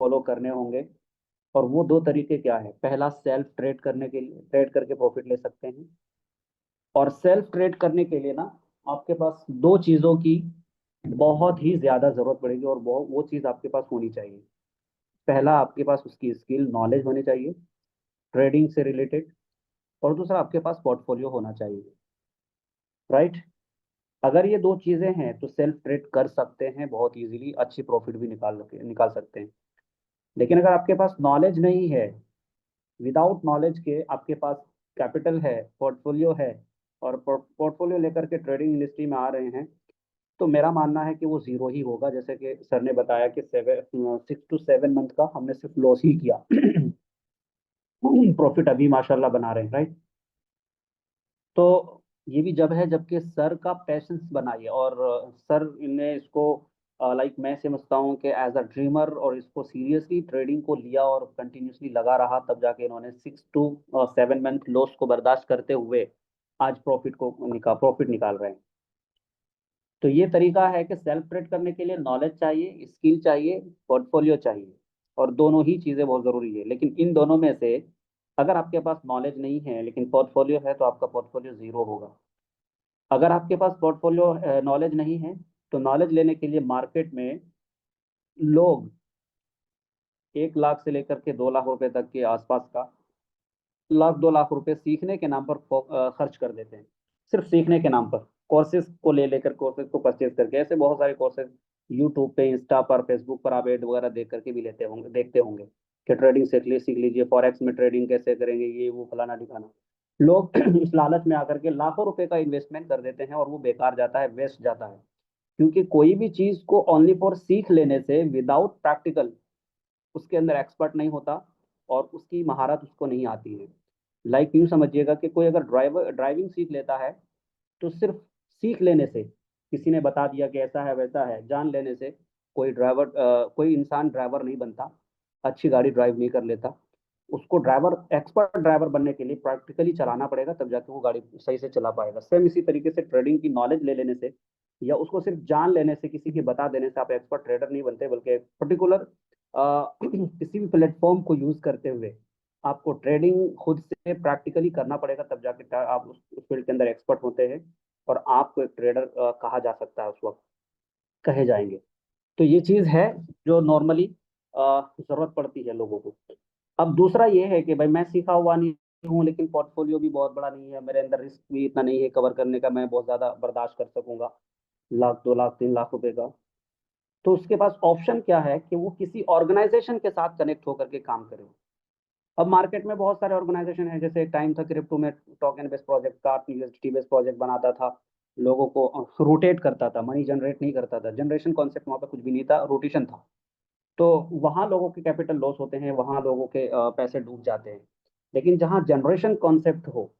Follow करने होंगे। और वो दो तरीके क्या है, पहला सेल्फ ट्रेड करने के लिए, ट्रेड करके प्रॉफिट ले सकते हैं। और सेल्फ ट्रेड करने के लिए ना आपके पास दो चीज़ों की बहुत ही ज़्यादा ज़रूरत पड़ेगी, और वो चीज़ आपके पास होनी चाहिए। पहला, आपके पास उसकी स्किल नॉलेज होनी चाहिए ट्रेडिंग से रिलेटेड। और दूसरा, आपके पास पोर्टफोलियो होना चाहिए। राइट। अगर ये दो चीज़ें हैं तो सेल्फ ट्रेड कर सकते हैं बहुत इजीली, अच्छी प्रॉफिट भी निकाल सकते हैं। लेकिन अगर आपके पास नॉलेज नहीं है, विदाउट नॉलेज के आपके पास कैपिटल है, पोर्टफोलियो है, और पोर्टफोलियो लेकर के ट्रेडिंग इंडस्ट्री में आ रहे हैं, तो मेरा मानना है कि वो जीरो ही होगा। जैसे कि सर ने बताया कि 6 to 7 मंथ का हमने सिर्फ लॉस ही किया। प्रॉफिट अभी माशाल्लाह बना रहे हैं। राइट। तो ये भी जब है जबकि सर का पैशंस बनाइए, और सर ने इसको लाइक मैं समझता हूँ कि एज अ ड्रीमर, और इसको सीरियसली ट्रेडिंग को लिया और कंटिन्यूसली लगा रहा, तब जाके इन्होंने 6 to 7 मंथ लॉस को बर्दाश्त करते हुए आज प्रॉफिट निकाल रहे हैं। तो ये तरीका है कि सेल्फ ट्रेड करने के लिए नॉलेज चाहिए, स्किल चाहिए, पोर्टफोलियो चाहिए। और दोनों ही चीज़ें बहुत ज़रूरी है। लेकिन इन दोनों में से अगर आपके पास नॉलेज नहीं है लेकिन पोर्टफोलियो है, तो आपका पोर्टफोलियो जीरो होगा। अगर आपके पास पोर्टफोलियो नॉलेज नहीं है, तो नॉलेज लेने के लिए मार्केट में लोग 1 लाख से लेकर के 2 लाख रुपए तक के आसपास का, 1 लाख 2 लाख रुपए सीखने के नाम पर खर्च कर देते हैं। सिर्फ सीखने के नाम पर कोर्सेज को ले लेकर, कोर्सेज को परचेज करके, ऐसे बहुत सारे कोर्सेज यूट्यूब पे, इंस्टा पर, फेसबुक पर आप एड वगैरह देख करके भी लेते होंगे, देखते होंगे कि ट्रेडिंग सीख लीजिए, फॉरेक्स में ट्रेडिंग कैसे करेंगे, ये वो फलाना ठिकाना। लोग इस लालच में आकर के लाखों रुपए का इन्वेस्टमेंट कर देते हैं, और वो बेकार जाता है, वेस्ट जाता है। क्योंकि कोई भी चीज को ओनली फॉर सीख लेने से, विदाउट प्रैक्टिकल उसके अंदर एक्सपर्ट नहीं होता, और उसकी महारत उसको नहीं आती है। लाइक यूँ समझिएगा कि कोई अगर ड्राइविंग सीख लेता है, तो सिर्फ सीख लेने से, किसी ने बता दिया कि ऐसा है वैसा है, जान लेने से कोई इंसान ड्राइवर नहीं बनता, अच्छी गाड़ी ड्राइव नहीं कर लेता। उसको एक्सपर्ट ड्राइवर बनने के लिए प्रैक्टिकली चलाना पड़ेगा, तब जाके वो गाड़ी सही से चला पाएगा। सेम इसी तरीके से ट्रेडिंग की नॉलेज ले लेने से, या उसको सिर्फ जान लेने से, किसी के बता देने से आप एक्सपर्ट ट्रेडर नहीं बनते, बल्कि पर्टिकुलर किसी भी प्लेटफॉर्म को यूज करते हुए आपको ट्रेडिंग खुद से प्रैक्टिकली करना पड़ेगा, तब जाके आप उस फील्ड के अंदर एक्सपर्ट होते हैं, और आपको एक ट्रेडर कहा जा सकता है, उस वक्त कहे जाएंगे। तो ये चीज़ है जो नॉर्मली जरूरत पड़ती है लोगों को। अब दूसरा ये है कि भाई मैं सीखा हुआ नहीं हूँ, लेकिन पोर्टफोलियो भी बहुत बड़ा नहीं है, मेरे अंदर रिस्क भी इतना नहीं है कवर करने का, मैं बहुत ज़्यादा बर्दाश्त कर सकूंगा 1 लाख 2 लाख 3 लाख रुपए का। तो उसके पास ऑप्शन क्या है कि वो किसी ऑर्गेनाइजेशन के साथ कनेक्ट होकर के काम करे। अब मार्केट में बहुत सारे ऑर्गेनाइजेशन हैं, जैसे एक टाइम था क्रिप्टो में टोकन बेस्ड प्रोजेक्ट था, यूएसडी बेस्ड प्रोजेक्ट बनाता था, लोगों को रोटेट करता था, मनी जनरेट नहीं करता था, जनरेशन कॉन्सेप्ट वहाँ पे कुछ भी नहीं था, रोटेशन था। तो वहाँ लोगों के कैपिटल लॉस होते हैं, वहाँ लोगों के पैसे डूब जाते हैं। लेकिन जहाँ जनरेशन कॉन्सेप्ट हो,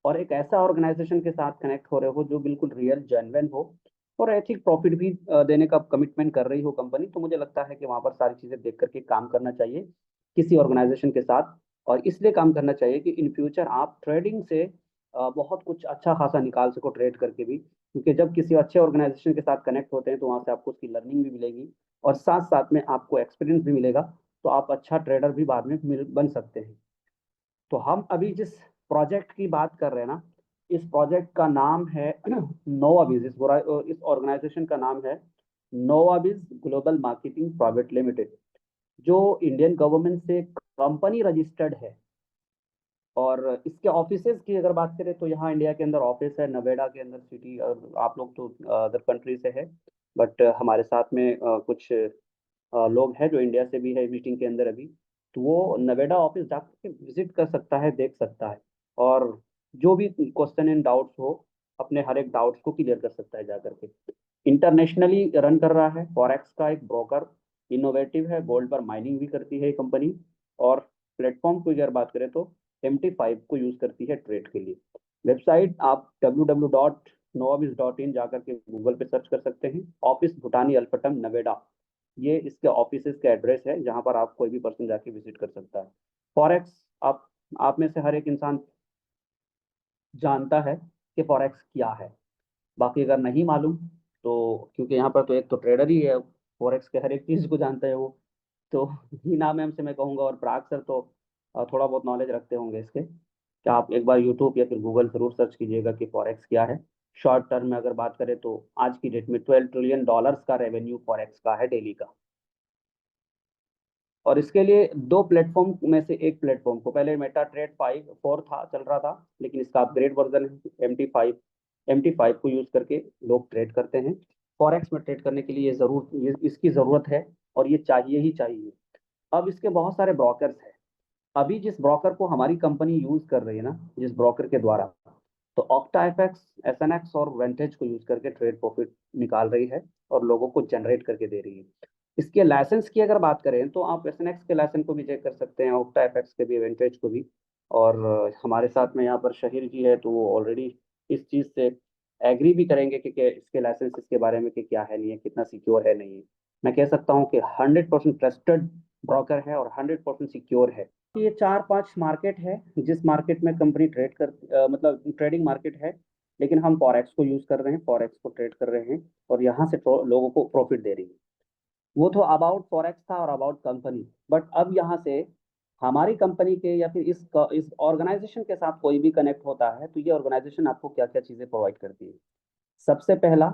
और एक ऐसा ऑर्गेनाइजेशन के साथ कनेक्ट हो रहे हो जो बिल्कुल रियल जेन्युइन हो, और एथिक प्रॉफिट भी देने का कमिटमेंट कर रही हो कंपनी, तो मुझे लगता है कि वहाँ पर सारी चीज़ें देख करके काम करना चाहिए किसी ऑर्गेनाइजेशन के साथ। और इसलिए काम करना चाहिए कि इन फ्यूचर आप ट्रेडिंग से बहुत कुछ अच्छा खासा निकाल सको, ट्रेड करके भी। क्योंकि जब किसी अच्छे ऑर्गेनाइजेशन के साथ कनेक्ट होते हैं, तो वहाँ से आपको उसकी लर्निंग भी मिलेगी, और साथ साथ में आपको एक्सपीरियंस भी मिलेगा। तो आप अच्छा ट्रेडर भी बाद में बन सकते हैं। तो हम अभी जिस प्रोजेक्ट की बात कर रहे हैं ना, इस प्रोजेक्ट का नाम है नोवाबिज, इस ऑर्गेनाइजेशन का नाम है नोवाबिज ग्लोबल मार्केटिंग प्राइवेट लिमिटेड, जो इंडियन गवर्नमेंट से कंपनी रजिस्टर्ड है। और इसके ऑफिसेज की अगर बात करें, तो यहाँ इंडिया के अंदर ऑफिस है नोएडा के अंदर सिटी, और आप लोग तो अदर कंट्री से है, बट हमारे साथ में कुछ लोग हैं जो इंडिया से भी है मीटिंग के अंदर अभी। तो वो नोएडा ऑफिस जाकर के विजिट कर सकता है, देख सकता है, और जो भी क्वेश्चन एंड डाउट्स हो, अपने हर एक डाउट्स को क्लियर कर सकता है जाकर के। इंटरनेशनली रन कर रहा है, फॉरेक्स का एक ब्रोकर, इनोवेटिव है, गोल्ड पर माइनिंग भी करती है कंपनी। और प्लेटफॉर्म की अगर बात करें तो MT5 को यूज करती है ट्रेड के लिए। वेबसाइट आप www.novis.in जाकर के गूगल पे सर्च कर सकते हैं। ऑफिस भूटानी अल्पटम नवेदा, ये इसके ऑफिस का एड्रेस है, जहां पर आप कोई भी पर्सन जाके विजिट कर सकता है। फॉरेक्स, आप में से हर एक इंसान जानता है कि फॉरेक्स क्या है। बाकी अगर नहीं मालूम, तो क्योंकि यहाँ पर तो एक तो ट्रेडर ही है, फॉरेक्स के हर एक चीज को जानता है वो, तो हिना मैम से मैं कहूँगा, और पराग सर तो थोड़ा बहुत नॉलेज रखते होंगे इसके, कि आप एक बार यूट्यूब या फिर गूगल जरूर सर्च कीजिएगा कि फॉरेक्स क्या है। शॉर्ट टर्म में अगर बात करें तो आज की डेट में $12 ट्रिलियन का रेवेन्यू फॉरेक्स का है डेली का। और इसके लिए दो प्लेटफॉर्म में से एक प्लेटफॉर्म को, पहले मेटा ट्रेड 5 4 था, चल रहा था, लेकिन इसका अपग्रेड वर्जन है MT5 को यूज करके लोग ट्रेड करते हैं। फॉरेक्स में ट्रेड करने के लिए ये इसकी जरूरत है, और ये चाहिए ही चाहिए। अब इसके बहुत सारे ब्रोकर्स हैं। अभी जिस ब्रोकर को हमारी कंपनी यूज कर रही है ना, जिस ब्रोकर के द्वारा, तो ऑक्टा एफएक्स, एसएनएक्स और वेंटेज को यूज करके ट्रेड प्रॉफिट निकाल रही है और लोगों को जनरेट करके दे रही है। इसके लाइसेंस की अगर बात करें तो आप एसएनएक्स के लाइसेंस को भी चेक कर सकते हैं, ऑक्टा एफएक्स के भी, वेंटेज को भी। और हमारे साथ में यहाँ पर शहीर जी है, तो वो ऑलरेडी इस चीज़ से एग्री भी करेंगे कि इसके लाइसेंस के बारे में कि क्या है, नहीं है, कितना सिक्योर है, नहीं है। मैं कह सकता हूँ कि 100% ट्रस्टेड ब्रोकर है और 100% सिक्योर है। ये 4 5 मार्केट है जिस मार्केट में कंपनी ट्रेड कर मतलब ट्रेडिंग मार्केट है, लेकिन हम फॉरेक्स को यूज कर रहे हैं, फॉरेक्स को ट्रेड कर रहे हैं, और यहाँ से लोगों को प्रॉफिट दे रही है। वो तो अबाउट फॉरेक्स था और अबाउट कंपनी। बट अब यहाँ से हमारी कंपनी के या फिर इस ऑर्गेनाइजेशन के साथ कोई भी कनेक्ट होता है, तो ये ऑर्गेनाइजेशन आपको क्या क्या चीजें प्रोवाइड करती है। सबसे पहला,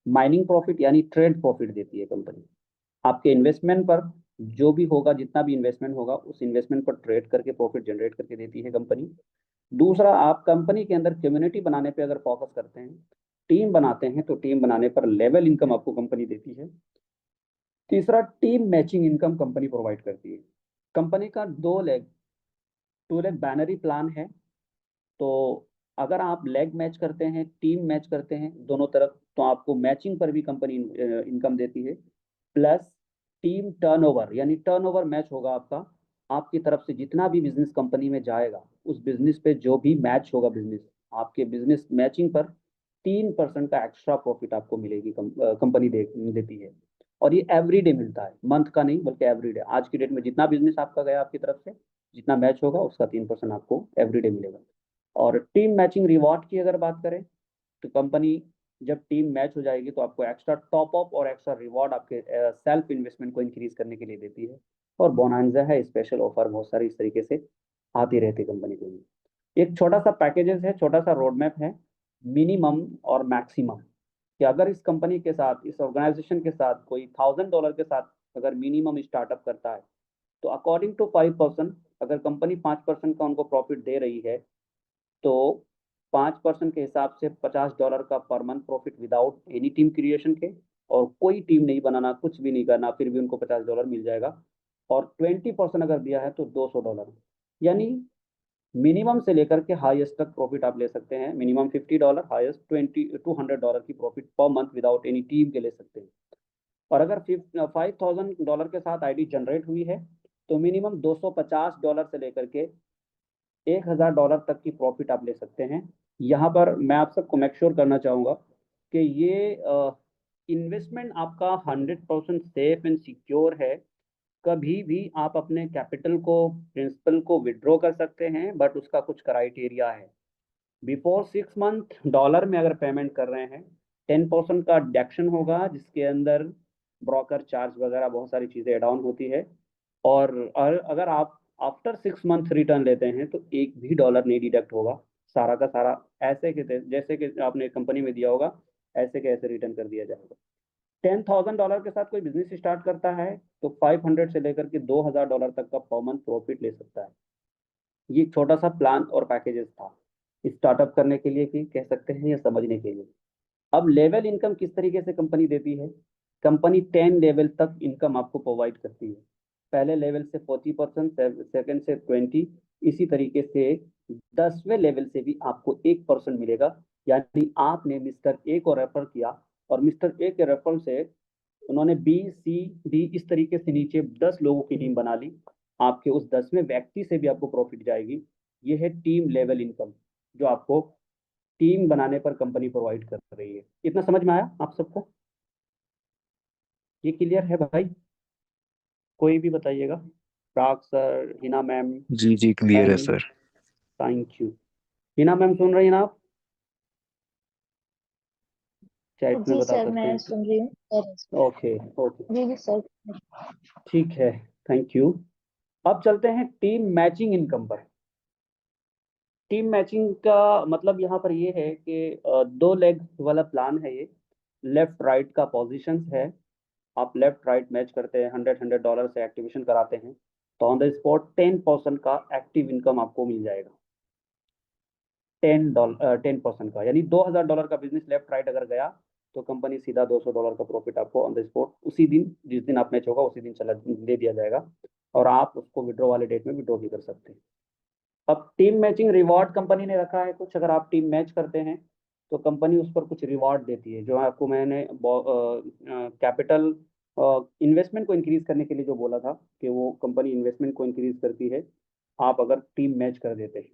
माइनिंग प्रॉफिट यानी ट्रेड प्रॉफिट देती है कंपनी। आपके इन्वेस्टमेंट पर जो भी होगा, जितना भी इन्वेस्टमेंट होगा, उस इन्वेस्टमेंट पर ट्रेड करके प्रॉफिट जनरेट करके देती है कंपनी। दूसरा, आप कंपनी के अंदर कम्युनिटी बनाने पे अगर फोकस करते हैं, टीम बनाते हैं, तो टीम बनाने पर लेवल इनकम आपको कंपनी देती है। तीसरा, team matching income company provide करती है। कंपनी का 2 लेग बैनरी प्लान है। तो अगर आप लेग मैच करते हैं, टीम मैच करते हैं दोनों तरफ, तो आपको मैचिंग पर भी कंपनी इनकम देती है। प्लस टीम टर्नओवर, यानी टर्नओवर मैच होगा आपका, आपकी तरफ से जितना भी बिजनेस कंपनी में जाएगा, उस बिजनेस पे जो भी मैच होगा बिजनेस, आपके बिजनेस मैचिंग पर 3% का एक्स्ट्रा प्रॉफिट आपको मिलेगी, कंपनी देती है। और ये एवरीडे मिलता है, मंथ का नहीं बल्कि एवरीडे। आज की डेट में जितना बिजनेस आपका गया आपकी तरफ से, जितना मैच होगा, उसका 3% आपको एवरीडे मिलेगा। और टीम मैचिंग रिवॉर्ड की अगर बात करें, तो कंपनी जब टीम मैच हो जाएगी तो आपको एक्स्ट्रा टॉप अप और एक्स्ट्रा रिवॉर्ड आपके सेल्फ इन्वेस्टमेंट को इंक्रीज करने के लिए देती है। और बोनांजा है, स्पेशल ऑफर बहुत सारी इस तरीके से आती रहती है कंपनी के लिए। एक छोटा सा पैकेजेस है, छोटा सा रोड मैप है, मिनिमम और मैक्सिमम, कि अगर इस कंपनी के साथ, इस ऑर्गेनाइजेशन के साथ कोई $1000 के साथ अगर मिनिमम स्टार्टअप करता है, तो अकॉर्डिंग टू 5%, अगर कंपनी 5% का उनको प्रॉफिट दे रही है, तो 5% के हिसाब से $50 का per month profit without any team creation के, और कोई टीम नहीं बनाना, कुछ भी नहीं करना, फिर भी उनको $50 मिल जाएगा। और 20% अगर दिया है तो $200। यानी मिनिमम से लेकर के हाईएस्ट तक प्रॉफिट आप ले सकते हैं। मिनिमम $50, हाईएस्ट $200 की profit per month without any team के ले सकते हैं। और अगर $5000 के साथ आईडी जनरेट हुई है, तो मिनिमम $250 से लेकर के $1000 तक की प्रॉफिट आप ले सकते हैं। यहाँ पर मैं आप सबको मेक श्योर करना चाहूँगा कि ये इन्वेस्टमेंट आपका 100% सेफ एंड सिक्योर है। कभी भी आप अपने कैपिटल को, प्रिंसिपल को विड्रॉ कर सकते हैं, बट उसका कुछ क्राइटेरिया है। बिफोर 6 मंथ डॉलर में अगर पेमेंट कर रहे हैं, 10% का डिडक्शन होगा, जिसके अंदर ब्रोकर चार्ज वगैरह बहुत सारी चीज़ें एड ऑन होती है। और अगर आप आफ्टर 6 मंथ रिटर्न लेते हैं, तो एक भी डॉलर नहीं डिडक्ट होगा। सारा का सारा ऐसे के जैसे कि आपने कंपनी में दिया होगा, ऐसे के ऐसे रिटर्न कर दिया जाएगा। $10,000 के साथ कोई बिजनेस स्टार्ट करता है, तो 500 से लेकर के $2000 तक का पर मंथ प्रॉफिट ले सकता है। ये एक छोटा सा प्लान और पैकेजेस था स्टार्टअप करने के लिए, कि कह सकते हैं, या समझने के लिए। अब लेवल इनकम किस तरीके से कंपनी देती है। कंपनी 10 लेवल तक इनकम आपको प्रोवाइड करती है। पहले लेवल से 40%, सेकंड से 20, इसी तरीके से 10वें लेवल से भी आपको 1% मिलेगा। यानी आपने मिस्टर ए को रेफर किया, और मिस्टर ए के रेफर से उन्होंने B C D इस तरीके से नीचे 10 लोगों की टीम बना ली, आपके उस 10वें व्यक्ति से भी आपको प्रॉफिट जाएगी। ये है टीम लेवल इनकम, जो आपको टीम बनाने पर कंपनी प्रोवाइड कर रही है। इतना समझ में आया आप सबको? ये क्लियर है भाई? कोई भी बताइएगा। प्राग सर, हिना मैम, जी जी, क्लियर है sign, sir. Thank you. Hina ma'am सुन रही हैं ना आप? चैट में जी बता सर, सकते मैं हैं। सुन रही हूँ सर। ओके, ओके, जी जी सर। ठीक है। Thank you. अब चलते हैं टीम मैचिंग इनकम पर। टीम मैचिंग का मतलब यहाँ पर ये है कि दो लेग वाला प्लान है ये। लेफ्ट राइट का पोजीशंस है। आप लेफ्ट राइट मैच करते हैं, 100 $100 से एक्टिवेशन कराते हैं, तो ऑन द स्पॉट 10% का एक्टिव इनकम आपको मिल जाएगा। $10 का, यानी $2000 का बिजनेस लेफ्ट राइट अगर गया तो कंपनी सीधा $200 का प्रॉफिट आपको ऑन द स्पॉट उसी दिन, जिस दिन आप मैच होगा उसी दिन चला दे दिया जाएगा, और आप उसको विड्रॉ वाले डेट में विड्रॉ भी कर सकते हैं। अब टीम मैचिंग रिवॉर्ड कंपनी ने रखा है कुछ, अगर आप टीम मैच करते हैं तो कंपनी उस पर कुछ रिवॉर्ड देती है, जो आपको मैंने कैपिटल इन्वेस्टमेंट को इंक्रीज करने के लिए जो बोला था कि वो कंपनी इन्वेस्टमेंट को इंक्रीज करती है आप अगर टीम मैच कर देते हैं।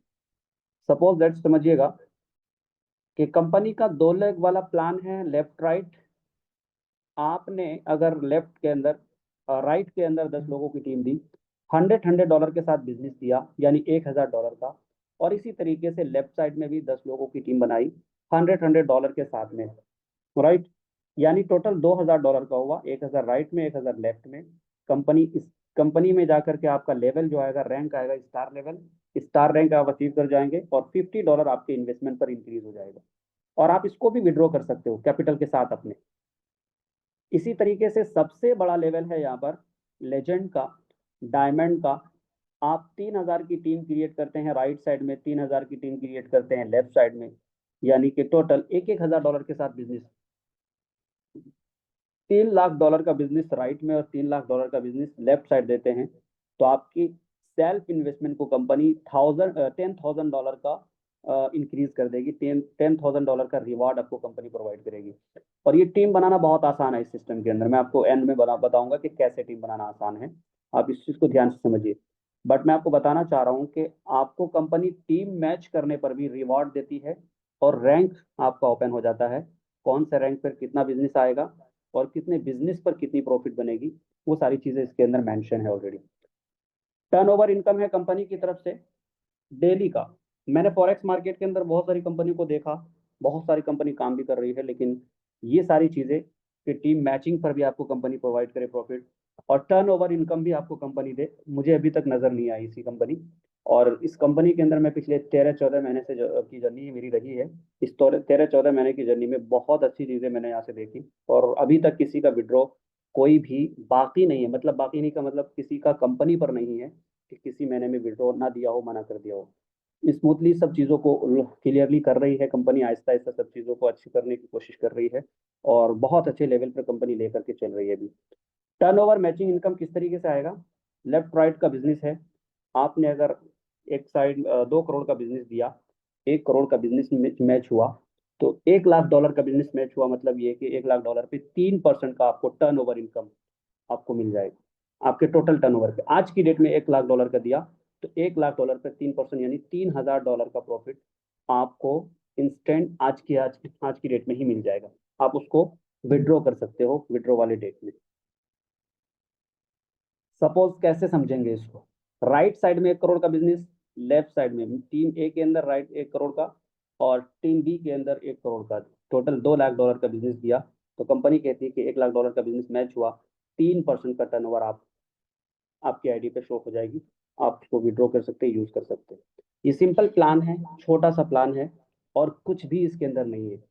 सपोज दैट, समझिएगा कि कंपनी का दो लेग वाला प्लान है लेफ्ट राइट। आपने अगर लेफ्ट के अंदर, राइट के अंदर 10 लोगों की टीम दी, 100 $100 के साथ बिजनेस दिया, यानी $1000 का, और इसी तरीके से लेफ्ट साइड में भी 10 लोगों की टीम बनाई 100 $100 के साथ में, राइट। यानी टोटल $2000 का हुआ, 1000 राइट में, 1000 लेफ्ट में। कंपनी इस कंपनी में जाकर के आपका लेवल जो आएगा, रैंक आएगा स्टार लेवल, स्टार रैंक आप अचीव कर जाएंगे और $50 आपके इन्वेस्टमेंट पर इंक्रीज हो जाएगा। और आप इसको भी विड्रॉ कर सकते हो कैपिटल के साथ अपने। इसी तरीके से सबसे बड़ा लेवल है यहाँ पर लेजेंड का, डायमंड का। आप 3000 की टीम क्रिएट करते हैं राइट साइड में, 3000 की टीम क्रिएट करते हैं लेफ्ट साइड में, यानी कि टोटल $1000 के साथ बिजनेस, $3 लाख का बिजनेस राइट में और $3 लाख का बिजनेस लेफ्ट साइड देते हैं, तो आपकी सेल्फ इन्वेस्टमेंट को कंपनी $10,000 का इंक्रीज कर देगी। $10,000 का रिवार्ड आपको कंपनी प्रोवाइड करेगी। और ये टीम बनाना बहुत आसान है इस सिस्टम के अंदर, मैं आपको एंड में बताऊंगा कि कैसे टीम बनाना आसान है, आप इस चीज़ को ध्यान से समझिए। बट मैं आपको बताना चाह रहा हूँ कि आपको कंपनी टीम मैच करने पर भी रिवॉर्ड देती है, और रैंक आपका ओपन हो जाता है। कौन से रैंक पर कितना बिजनेस आएगा और कितने बिजनेस पर कितनी प्रॉफिट बनेगी, वो सारी चीज़ें इसके अंदर मेंशन है ऑलरेडी। टर्नओवर इनकम है कंपनी की तरफ से डेली का। मैंने फॉरेक्स मार्केट के अंदर बहुत सारी कंपनी को देखा, बहुत सारी कंपनी काम भी कर रही है, लेकिन ये सारी चीज़ें कि टीम मैचिंग पर भी आपको कंपनी प्रोवाइड करे प्रॉफिट, और टर्नओवर इनकम भी आपको कंपनी दे, मुझे अभी तक नज़र नहीं आई इसी कंपनी। और इस कंपनी के अंदर मैं पिछले 13-14 महीने से की जर्नी मेरी रही है। इस 13-14 महीने की जर्नी में बहुत अच्छी चीज़ें मैंने यहाँ से देखी, और अभी तक किसी का विड्रॉ कोई भी बाकी नहीं है, मतलब बाकी नहीं का मतलब किसी का कंपनी पर नहीं है कि किसी महीने में विड्रॉ ना दिया हो, मना कर दिया हो। स्मूथली सब चीज़ों को क्लियरली कर रही है कंपनी, आहिस्ता आहिस्ता सब चीज़ों को अच्छी करने की कोशिश कर रही है, और बहुत अच्छे लेवल पर कंपनी लेकर के चल रही है अभी। टर्नओवर मैचिंग इनकम किस तरीके से आएगा? लेफ्ट राइट का बिजनेस है, आपने अगर एक साइड 2 करोड़ का बिजनेस दिया, 1 करोड़ का बिजनेस मैच हुआ, तो $1 लाख का बिजनेस मैच हुआ, मतलब ये कि $1 लाख पे 3% का आपको टर्नओवर इनकम आपको मिल जाएगा आपके टोटल टर्नओवर पे। आज की डेट में $1 लाख का दिया, तो $1 लाख पे 3%, यानी $3000 का प्रॉफिट आपको इंस्टेंट आज की डेट में ही मिल जाएगा। आप उसको विड्रॉ कर सकते हो विड्रॉ वाले डेट में। सपोज कैसे समझेंगे इसको? राइट साइड में 1 करोड़ का बिजनेस, लेफ्ट साइड में टीम ए के अंदर राइट 1 करोड़ का, और टीम बी के अंदर 1 करोड़ का, टोटल $2 लाख का बिजनेस दिया, तो कंपनी कहती है कि $1 लाख का बिजनेस मैच हुआ, 3% का टर्नओवर आप आपकी आईडी पे शो हो जाएगी, आप इसको विड्रॉ कर सकते हैं, यूज कर सकते हैं। ये सिंपल प्लान है, छोटा सा प्लान है, और कुछ भी इसके अंदर नहीं है।